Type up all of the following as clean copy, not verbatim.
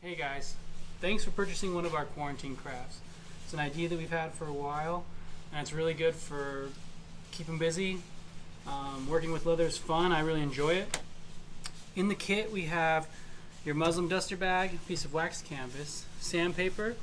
Hey guys, thanks for purchasing one of our quarantine crafts. It's an idea that we've had for a while, and it's really good for keeping busy. Working with leather is fun. I really enjoy it. In the kit we have your muslin duster bag, a piece of wax canvas, sandpaper,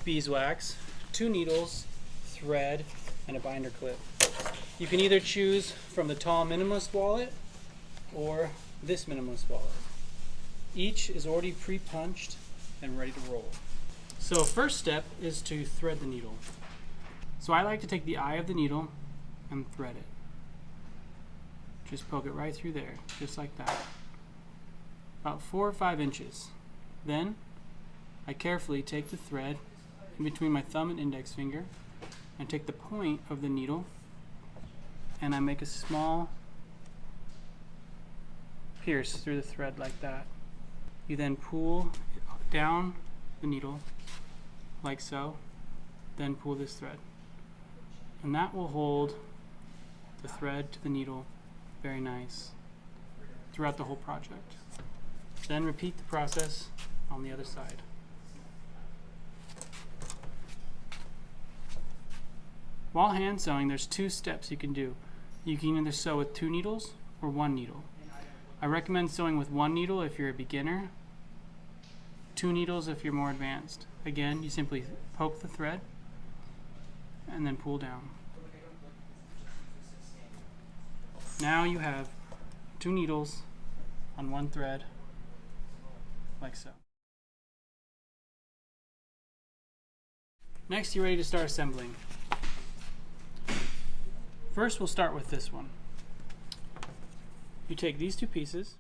beeswax, 2 needles, thread, and a binder clip. You can either choose from the tall minimalist wallet or this minimalist wallet. Each is already pre-punched and ready to roll. So first step is to thread the needle. So I like to take the eye of the needle and thread it. Just poke it right through there, just like that. About 4 or 5 inches. Then I carefully take the thread in between my thumb and index finger and take the point of the needle and I make a small pierce through the thread like that. You then pull down the needle like so, then pull this thread. And that will hold the thread to the needle very nice throughout the whole project. Then repeat the process on the other side. While hand sewing, there's 2 steps you can do. You can either sew with 2 needles or 1 needle. I recommend sewing with 1 needle if you're a beginner, 2 needles if you're more advanced. Again, you simply poke the thread and then pull down. Now you have 2 needles on 1 thread, like so. Next, you're ready to start assembling. First, we'll start with this one. You take these 2 pieces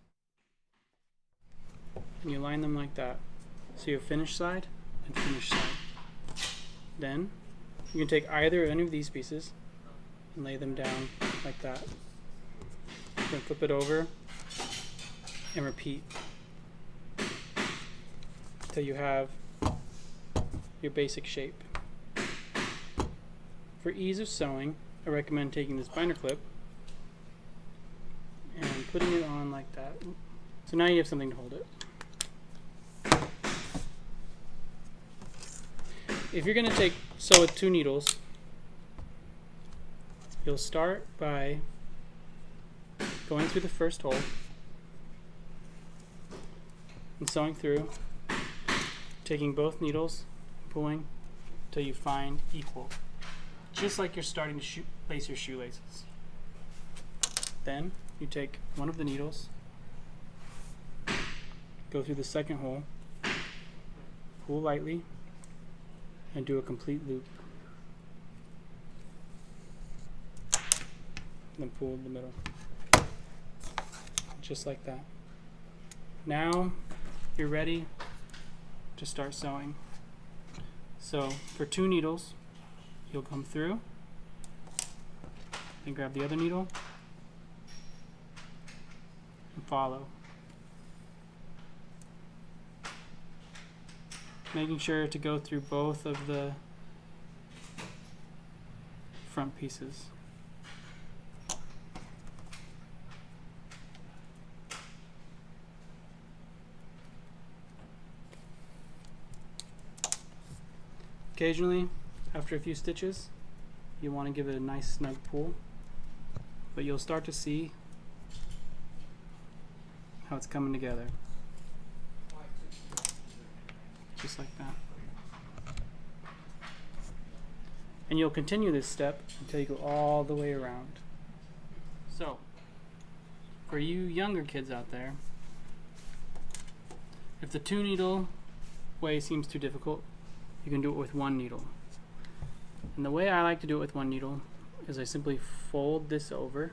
and you line them like that. So you have finished side and finished side. Then you can take either or any of these pieces and lay them down like that. Then flip it over and repeat until you have your basic shape. For ease of sewing, I recommend taking this binder clip and putting it on like that. So now you have something to hold it. If you're going to sew with 2 needles, you'll start by going through the first hole and sewing through, taking both needles, pulling until you find equal, just like you're starting to lace your shoelaces. Then you take one of the needles, go through the second hole, pull lightly, and do a complete loop. Then pull in the middle. Just like that. Now you're ready to start sewing. So for 2 needles, you'll come through and grab the other needle and follow. Making sure to go through both of the front pieces. Occasionally, after a few stitches, you want to give it a nice snug pull, but you'll start to see how it's coming together. Just like that. And you'll continue this step until you go all the way around. So, for you younger kids out there, if the 2 needle way seems too difficult, you can do it with 1 needle. And the way I like to do it with 1 needle is I simply fold this over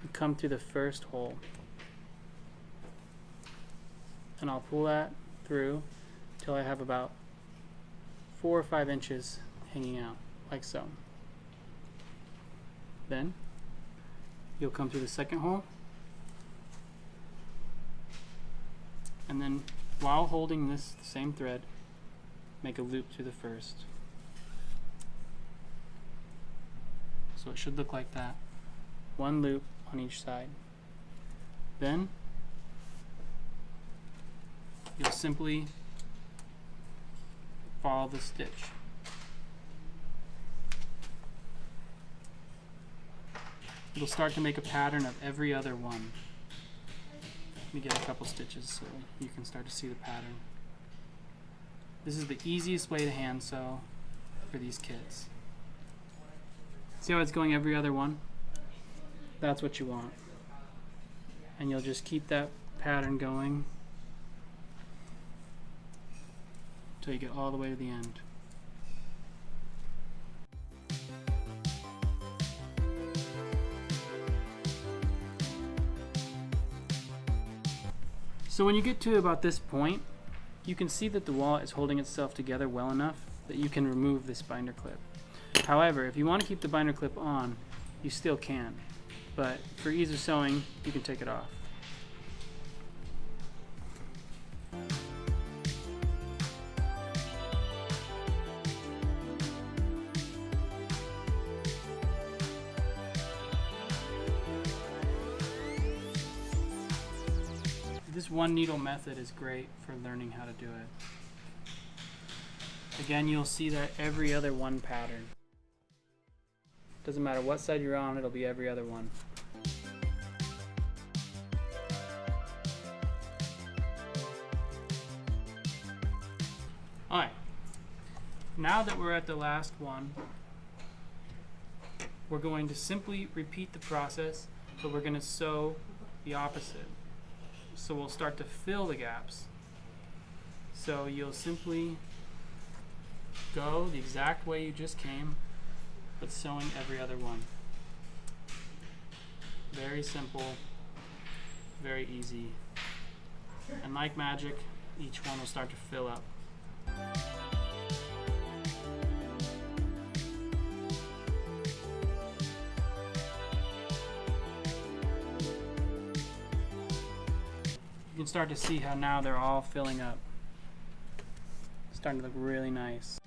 and come through the first hole. And I'll pull that through till I have about 4 or 5 inches hanging out, like so. Then you'll come through the second hole, and then while holding this same thread, make a loop through the first. So it should look like that. 1 loop on each side. Then you'll simply follow the stitch. It'll start to make a pattern of every other one. Let me get a couple stitches so you can start to see the pattern. This is the easiest way to hand sew for these kits. See how it's going every other one? That's what you want. And you'll just keep that pattern going until you get all the way to the end. So when you get to about this point, you can see that the wallet is holding itself together well enough that you can remove this binder clip. However, if you want to keep the binder clip on, you still can. But for ease of sewing, you can take it off. This one needle method is great for learning how to do it. Again, you'll see that every other one pattern. Doesn't matter what side you're on, it'll be every other one. Alright, now that we're at the last one, we're going to simply repeat the process, but we're going to sew the opposite. So we'll start to fill the gaps. So you'll simply go the exact way you just came, but sewing every other one. Very simple, very easy. And like magic, each one will start to fill up. You can start to see how now they're all filling up. It's starting to look really nice.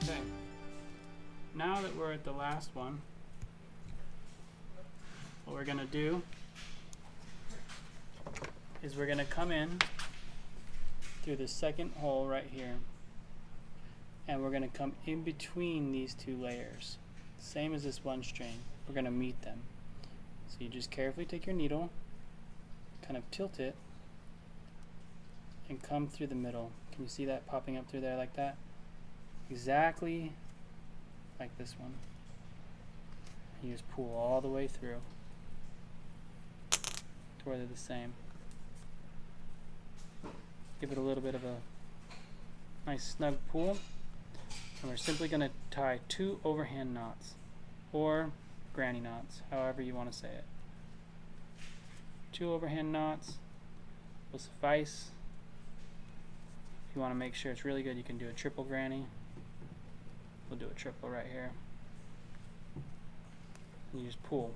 Okay, now that we're at the last one, what we're going to do is we're going to come in through the second hole right here. And we're going to come in between these two layers, same as this one string. We're going to meet them. So you just carefully take your needle, kind of tilt it, and come through the middle. Can you see that popping up through there like that? Exactly like this one. You just pull all the way through to where they're the same. Give it a little bit of a nice snug pull. And we're simply going to tie 2 overhand knots, or granny knots, however you want to say it. 2 overhand knots will suffice. If you want to make sure it's really good, you can do a triple granny. We'll do a triple right here. And you just pull.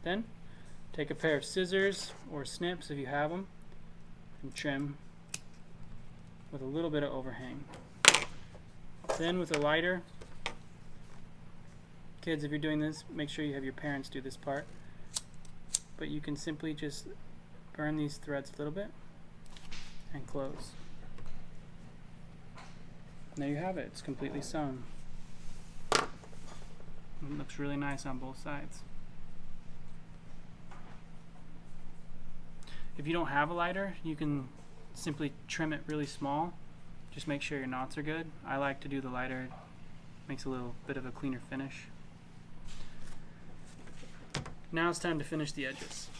Then take a pair of scissors or snips if you have them and trim with a little bit of overhang. Then with a lighter, kids, if you're doing this, make sure you have your parents do this part. But you can simply just burn these threads a little bit and close. And there you have it. It's completely sewn. It looks really nice on both sides. If you don't have a lighter, you can simply trim it really small. Just make sure your knots are good. I like to do the lighter. It makes a little bit of a cleaner finish. Now it's time to finish the edges.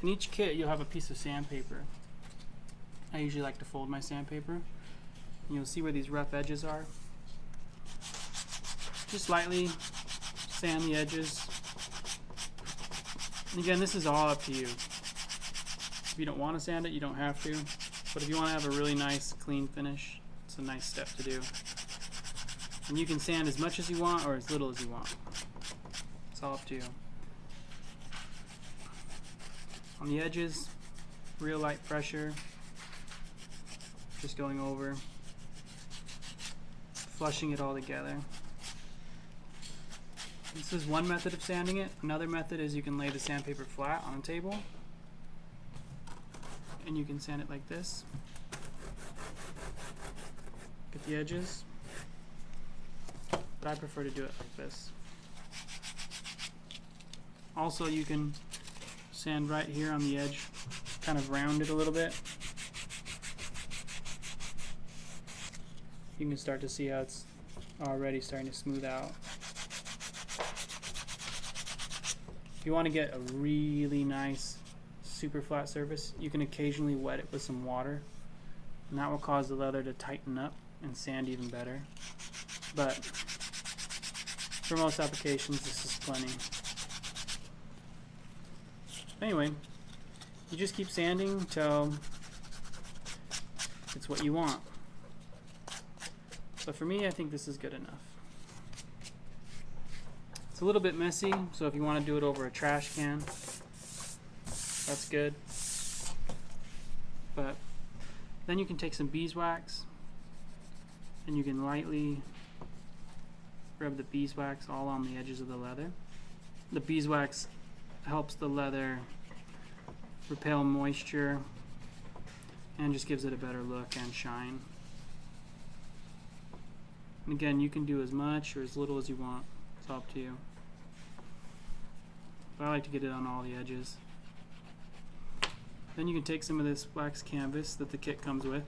In each kit you'll have a piece of sandpaper. I usually like to fold my sandpaper. And you'll see where these rough edges are. Just lightly sand the edges. And again, this is all up to you. If you don't want to sand it, you don't have to. But if you want to have a really nice, clean finish, it's a nice step to do. And you can sand as much as you want or as little as you want. It's all up to you. On the edges, real light pressure, just going over, flushing it all together. This is one method of sanding it. Another method is you can lay the sandpaper flat on a table and you can sand it like this. Get the edges. But I prefer to do it like this. Also, you can sand right here on the edge, kind of round it a little bit. You can start to see how it's already starting to smooth out. If you want to get a really nice, super flat surface, you can occasionally wet it with some water, and that will cause the leather to tighten up and sand even better. But for most applications, this is plenty. Anyway, you just keep sanding until it's what you want. But for me, I think this is good enough. It's a little bit messy, so if you want to do it over a trash can, that's good. But then you can take some beeswax and you can lightly rub the beeswax all on the edges of the leather. The beeswax helps the leather repel moisture and just gives it a better look and shine. And again, you can do as much or as little as you want. It's up to you. But I like to get it on all the edges. Then you can take some of this wax canvas that the kit comes with.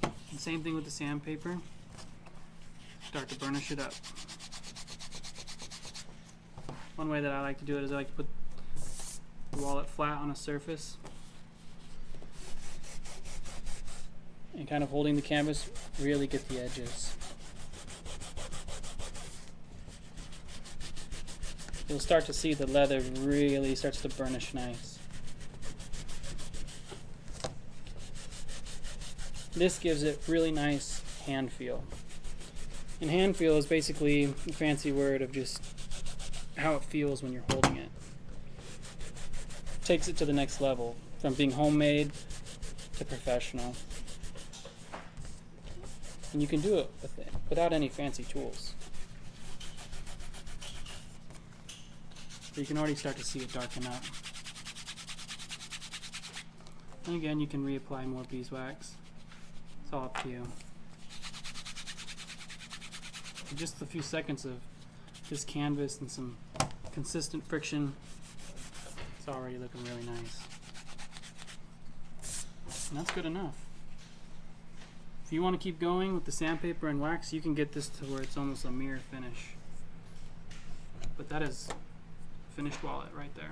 And same thing with the sandpaper. Start to burnish it up. One way that I like to do it is I like to put the wallet flat on a surface and kind of holding the canvas, really get the edges. You'll start to see the leather really starts to burnish nice. This gives it really nice hand feel. And hand feel is basically a fancy word of just how it feels when you're holding it. Takes it to the next level, from being homemade to professional. And you can do it without any fancy tools. So you can already start to see it darken up. And again, you can reapply more beeswax. It's all up to you. Just a few seconds of this canvas and some consistent friction, it's already looking really nice. And that's good enough. If you want to keep going with the sandpaper and wax, you can get this to where it's almost a mirror finish. But that is a finished wallet right there.